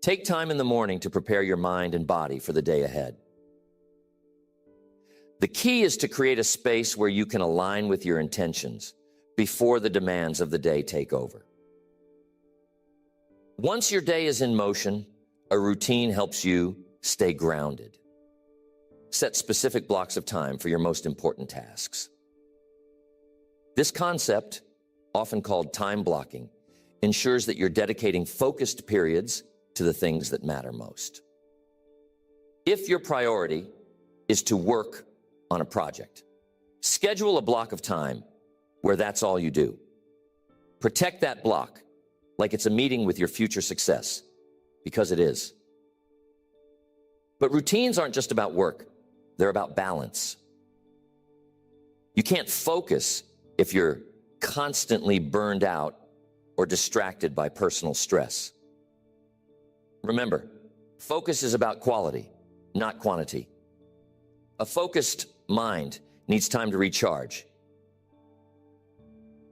Take time in the morning to prepare your mind and body for the day ahead. The key is to create a space where you can align with your intentions before the demands of the day take over. Once your day is in motion, a routine helps you stay grounded. Set specific blocks of time for your most important tasks. This concept, often called time blocking, ensures that you're dedicating focused periods to the things that matter most. If your priority is to work on a project, schedule a block of time where that's all you do. Protect that block like it's a meeting with your future success, because it is. But routines aren't just about work, they're about balance. You can't focus if you're constantly burned out or distracted by personal stress. Remember, focus is about quality, not quantity. A focused mind needs time to recharge.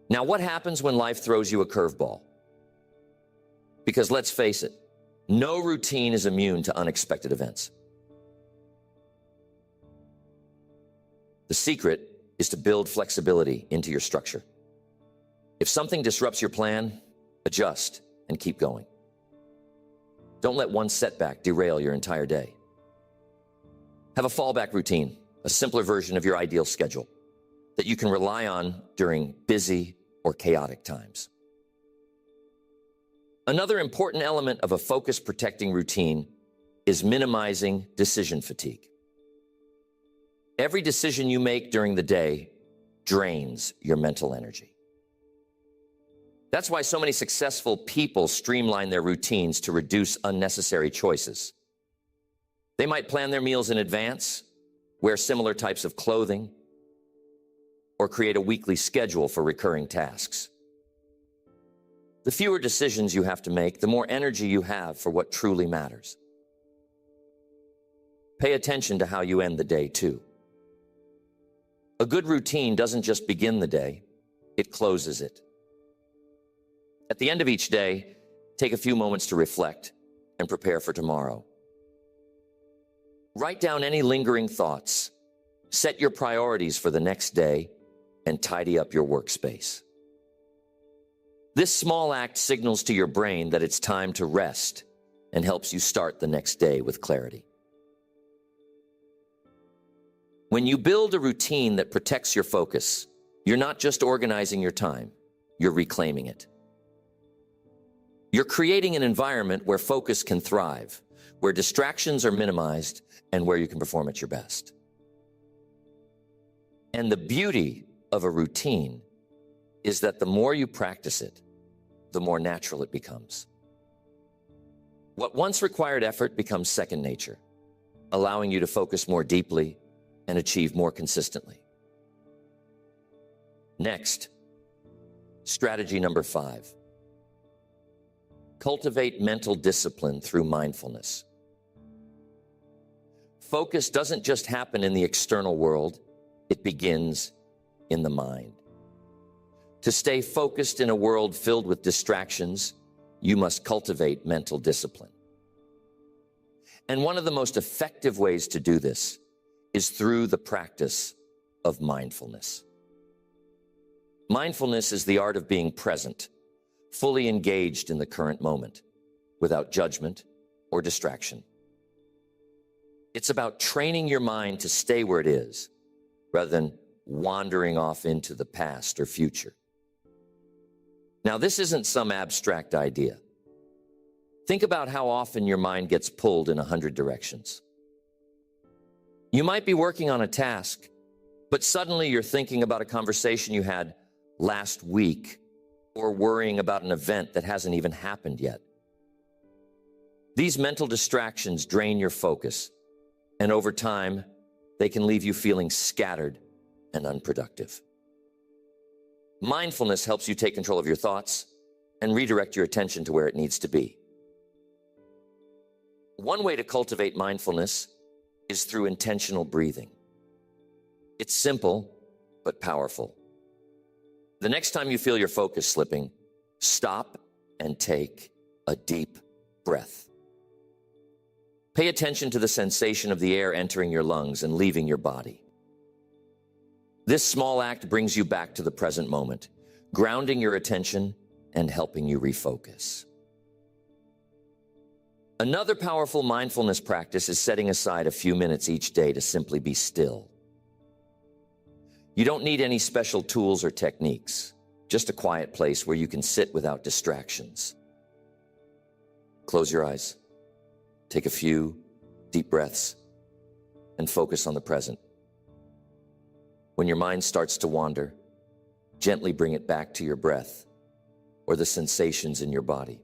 Now, what happens when life throws you a curveball? Because let's face it, no routine is immune to unexpected events. The secret is to build flexibility into your structure. If something disrupts your plan, adjust and keep going. Don't let one setback derail your entire day. Have a fallback routine, a simpler version of your ideal schedule that you can rely on during busy or chaotic times. Another important element of a focus-protecting routine is minimizing decision fatigue. Every decision you make during the day drains your mental energy. That's why so many successful people streamline their routines to reduce unnecessary choices. They might plan their meals in advance, wear similar types of clothing, or create a weekly schedule for recurring tasks. The fewer decisions you have to make, the more energy you have for what truly matters. Pay attention to how you end the day, too. A good routine doesn't just begin the day, it closes it. At the end of each day, take a few moments to reflect and prepare for tomorrow. Write down any lingering thoughts, set your priorities for the next day, and tidy up your workspace. This small act signals to your brain that it's time to rest and helps you start the next day with clarity. When you build a routine that protects your focus, you're not just organizing your time, you're reclaiming it. You're creating an environment where focus can thrive, where distractions are minimized, and where you can perform at your best. And the beauty of a routine is that the more you practice it, the more natural it becomes. What once required effort becomes second nature, allowing you to focus more deeply and achieve more consistently. Next, strategy number 5. Cultivate mental discipline through mindfulness. Focus doesn't just happen in the external world, it begins in the mind. To stay focused in a world filled with distractions, you must cultivate mental discipline. And one of the most effective ways to do this is through the practice of mindfulness. Mindfulness is the art of being present, fully engaged in the current moment, without judgment or distraction. It's about training your mind to stay where it is, rather than wandering off into the past or future. Now, this isn't some abstract idea. Think about how often your mind gets pulled in 100 directions. You might be working on a task, but suddenly you're thinking about a conversation you had last week or worrying about an event that hasn't even happened yet. These mental distractions drain your focus, and over time, they can leave you feeling scattered and unproductive. Mindfulness helps you take control of your thoughts and redirect your attention to where it needs to be. One way to cultivate mindfulness is through intentional breathing. It's simple, but powerful. The next time you feel your focus slipping, stop and take a deep breath. Pay attention to the sensation of the air entering your lungs and leaving your body. This small act brings you back to the present moment, grounding your attention and helping you refocus. Another powerful mindfulness practice is setting aside a few minutes each day to simply be still. You don't need any special tools or techniques, just a quiet place where you can sit without distractions. Close your eyes, take a few deep breaths, and focus on the present. When your mind starts to wander, gently bring it back to your breath or the sensations in your body.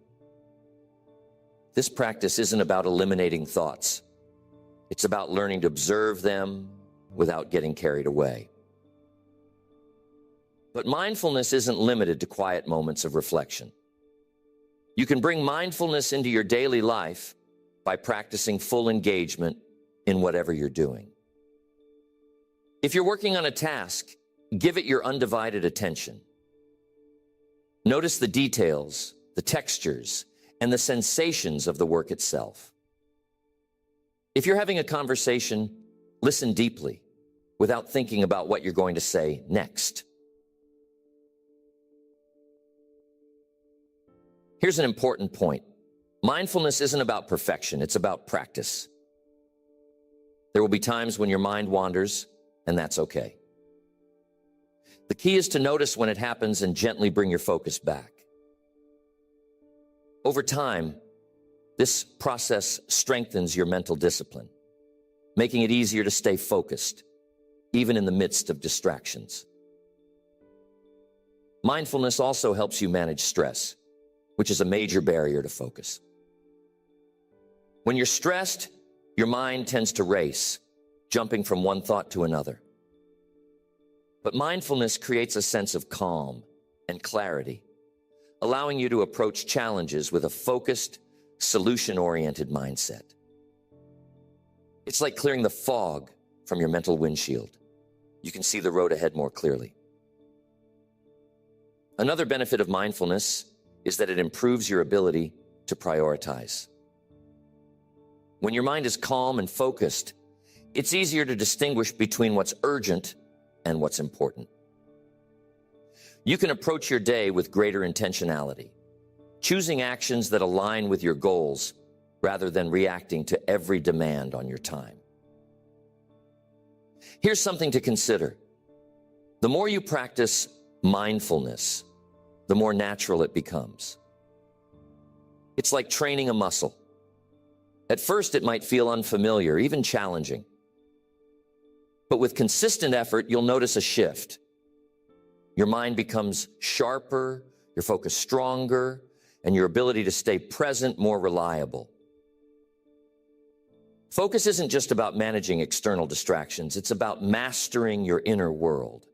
This practice isn't about eliminating thoughts. It's about learning to observe them without getting carried away. But mindfulness isn't limited to quiet moments of reflection. You can bring mindfulness into your daily life by practicing full engagement in whatever you're doing. If you're working on a task, give it your undivided attention. Notice the details, the textures, and the sensations of the work itself. If you're having a conversation, listen deeply without thinking about what you're going to say next. Here's an important point. Mindfulness isn't about perfection, it's about practice. There will be times when your mind wanders, and that's okay. The key is to notice when it happens and gently bring your focus back. Over time, this process strengthens your mental discipline, making it easier to stay focused, even in the midst of distractions. Mindfulness also helps you manage stress, which is a major barrier to focus. When you're stressed, your mind tends to race, jumping from one thought to another. But mindfulness creates a sense of calm and clarity, allowing you to approach challenges with a focused, solution-oriented mindset. It's like clearing the fog from your mental windshield. You can see the road ahead more clearly. Another benefit of mindfulness is that it improves your ability to prioritize. When your mind is calm and focused, it's easier to distinguish between what's urgent and what's important. You can approach your day with greater intentionality, choosing actions that align with your goals rather than reacting to every demand on your time. Here's something to consider. The more you practice mindfulness, the more natural it becomes. It's like training a muscle. At first, it might feel unfamiliar, even challenging. But with consistent effort, you'll notice a shift. Your mind becomes sharper, your focus stronger, and your ability to stay present more reliable. Focus isn't just about managing external distractions, it's about mastering your inner world.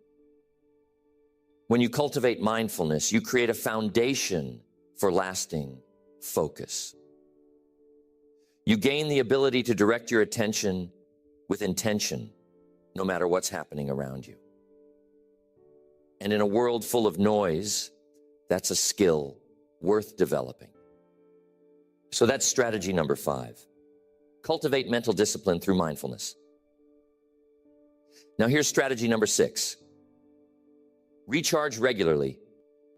When you cultivate mindfulness, you create a foundation for lasting focus. You gain the ability to direct your attention with intention, no matter what's happening around you. And in a world full of noise, that's a skill worth developing. So that's strategy number 5. Cultivate mental discipline through mindfulness. Now here's strategy number 6. Recharge regularly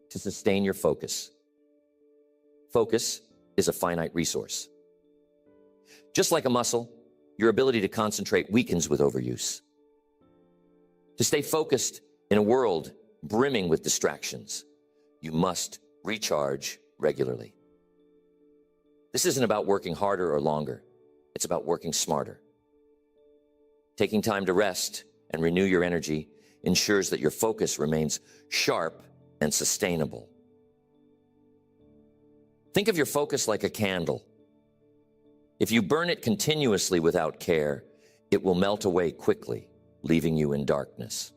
to sustain your focus. Focus is a finite resource. Just like a muscle, your ability to concentrate weakens with overuse. To stay focused in a world brimming with distractions, you must recharge regularly. This isn't about working harder or longer. It's about working smarter. Taking time to rest and renew your energy ensures that your focus remains sharp and sustainable. Think of your focus like a candle. If you burn it continuously without care, it will melt away quickly, leaving you in darkness.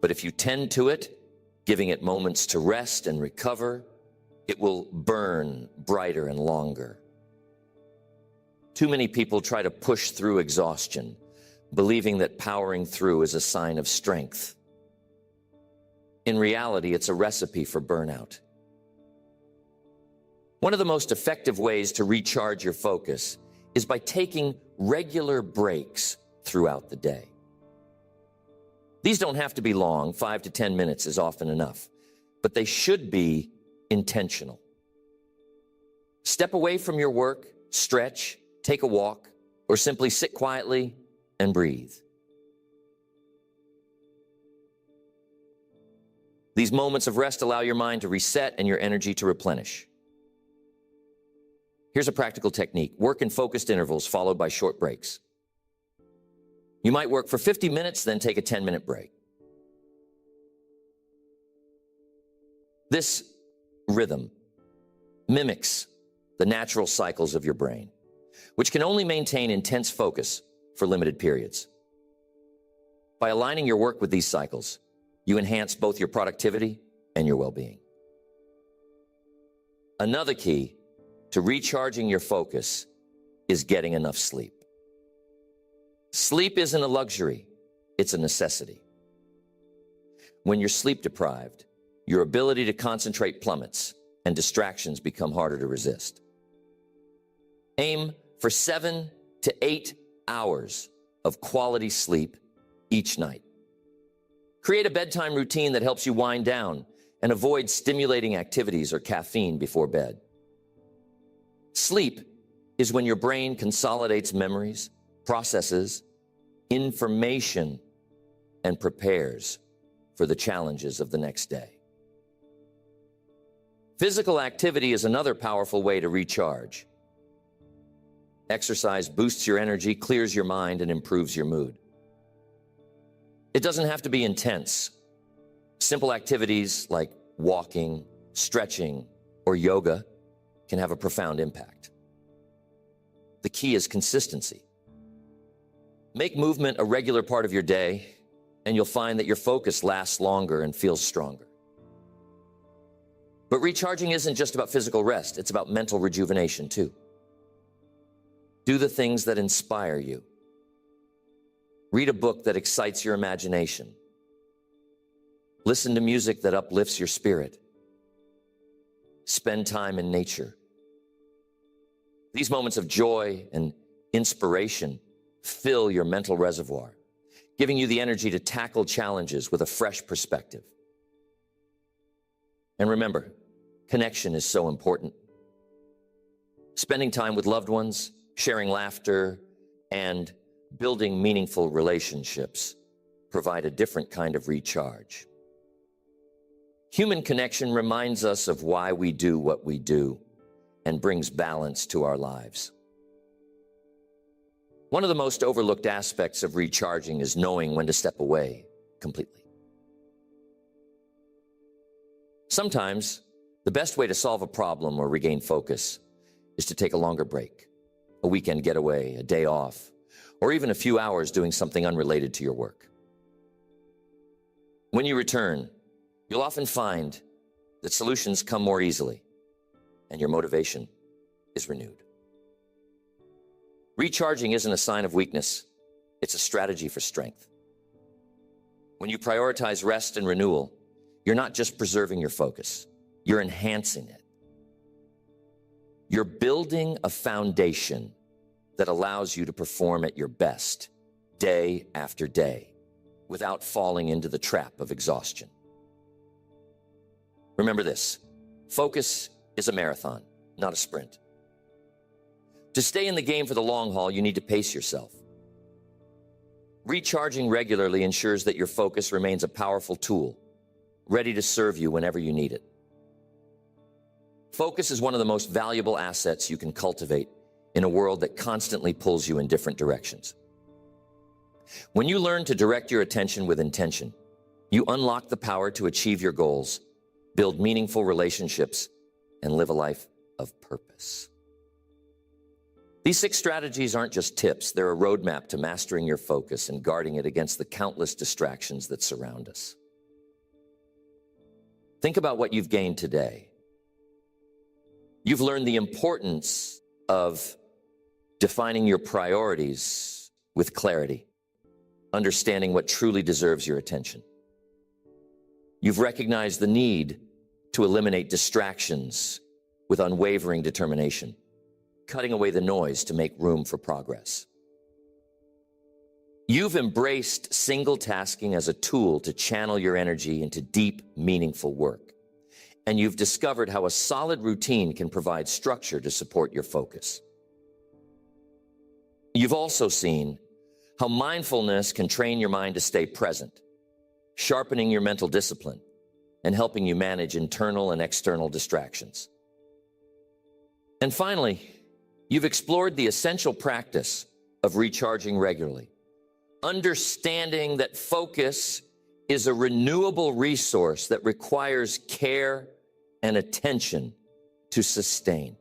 But if you tend to it, giving it moments to rest and recover, it will burn brighter and longer. Too many people try to push through exhaustion, believing that powering through is a sign of strength. In reality, it's a recipe for burnout. One of the most effective ways to recharge your focus is by taking regular breaks throughout the day. These don't have to be long, 5 to 10 minutes is often enough, but they should be intentional. Step away from your work, stretch, take a walk, or simply sit quietly and breathe. These moments of rest allow your mind to reset and your energy to replenish. Here's a practical technique. Work in focused intervals followed by short breaks. You might work for 50 minutes, then take a 10-minute break. This rhythm mimics the natural cycles of your brain, which can only maintain intense focus for limited periods. By aligning your work with these cycles, you enhance both your productivity and your well-being. Another key to recharging your focus is getting enough sleep. Sleep isn't a luxury, it's a necessity. When you're sleep deprived, your ability to concentrate plummets and distractions become harder to resist. Aim for 7 to 8 hours of quality sleep each night. Create a bedtime routine that helps you wind down and avoid stimulating activities or caffeine before bed. Sleep is when your brain consolidates memories, processes information, and prepares for the challenges of the next day. Physical activity is another powerful way to recharge. Exercise boosts your energy, clears your mind, and improves your mood. It doesn't have to be intense. Simple activities like walking, stretching, or yoga can have a profound impact. The key is consistency. Make movement a regular part of your day, and you'll find that your focus lasts longer and feels stronger. But recharging isn't just about physical rest, it's about mental rejuvenation too. Do the things that inspire you. Read a book that excites your imagination. Listen to music that uplifts your spirit. Spend time in nature. These moments of joy and inspiration fill your mental reservoir, giving you the energy to tackle challenges with a fresh perspective. And remember, connection is so important. Spending time with loved ones, sharing laughter, and building meaningful relationships provide a different kind of recharge. Human connection reminds us of why we do what we do and brings balance to our lives. One of the most overlooked aspects of recharging is knowing when to step away completely. Sometimes, the best way to solve a problem or regain focus is to take a longer break, a weekend getaway, a day off, or even a few hours doing something unrelated to your work. When you return, you'll often find that solutions come more easily and your motivation is renewed. Recharging isn't a sign of weakness, it's a strategy for strength. When you prioritize rest and renewal, you're not just preserving your focus, you're enhancing it. You're building a foundation that allows you to perform at your best day after day without falling into the trap of exhaustion. Remember this, focus is a marathon, not a sprint. To stay in the game for the long haul, you need to pace yourself. Recharging regularly ensures that your focus remains a powerful tool, ready to serve you whenever you need it. Focus is one of the most valuable assets you can cultivate in a world that constantly pulls you in different directions. When you learn to direct your attention with intention, you unlock the power to achieve your goals, build meaningful relationships, and live a life of purpose. These 6 strategies aren't just tips, they're a roadmap to mastering your focus and guarding it against the countless distractions that surround us. Think about what you've gained today. You've learned the importance of defining your priorities with clarity, understanding what truly deserves your attention. You've recognized the need to eliminate distractions with unwavering determination. cutting away the noise to make room for progress. You've embraced single tasking as a tool to channel your energy into deep, meaningful work. And you've discovered how a solid routine can provide structure to support your focus. You've also seen how mindfulness can train your mind to stay present, sharpening your mental discipline and helping you manage internal and external distractions. And finally, you've explored the essential practice of recharging regularly, understanding that focus is a renewable resource that requires care and attention to sustain.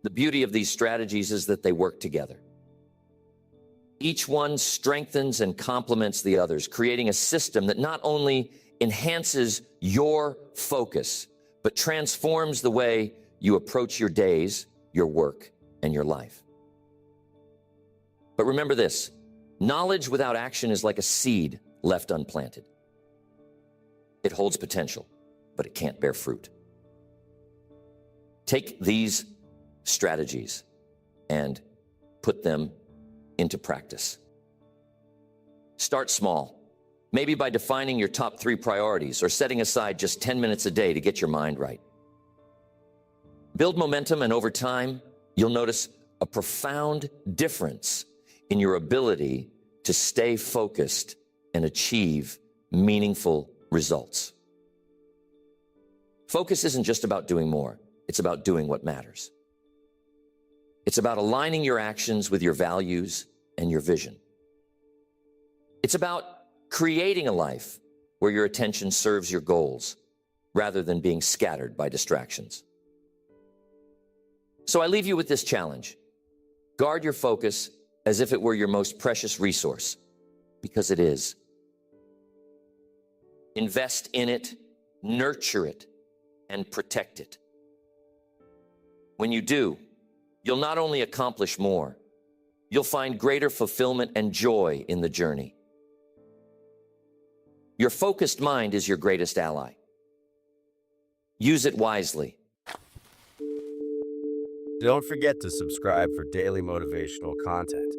The beauty of these strategies is that they work together. Each one strengthens and complements the others, creating a system that not only enhances your focus, but transforms the way you approach your days, your work, and your life. But remember this, knowledge without action is like a seed left unplanted. It holds potential, but it can't bear fruit. Take these strategies and put them into practice. Start small, maybe by defining your top 3 priorities or setting aside just 10 minutes a day to get your mind right. Build momentum, and over time, you'll notice a profound difference in your ability to stay focused and achieve meaningful results. Focus isn't just about doing more, it's about doing what matters. It's about aligning your actions with your values and your vision. It's about creating a life where your attention serves your goals rather than being scattered by distractions. So I leave you with this challenge. Guard your focus as if it were your most precious resource, because it is. Invest in it, nurture it, and protect it. When you do, you'll not only accomplish more, you'll find greater fulfillment and joy in the journey. Your focused mind is your greatest ally. Use it wisely. Don't forget to subscribe for daily motivational content.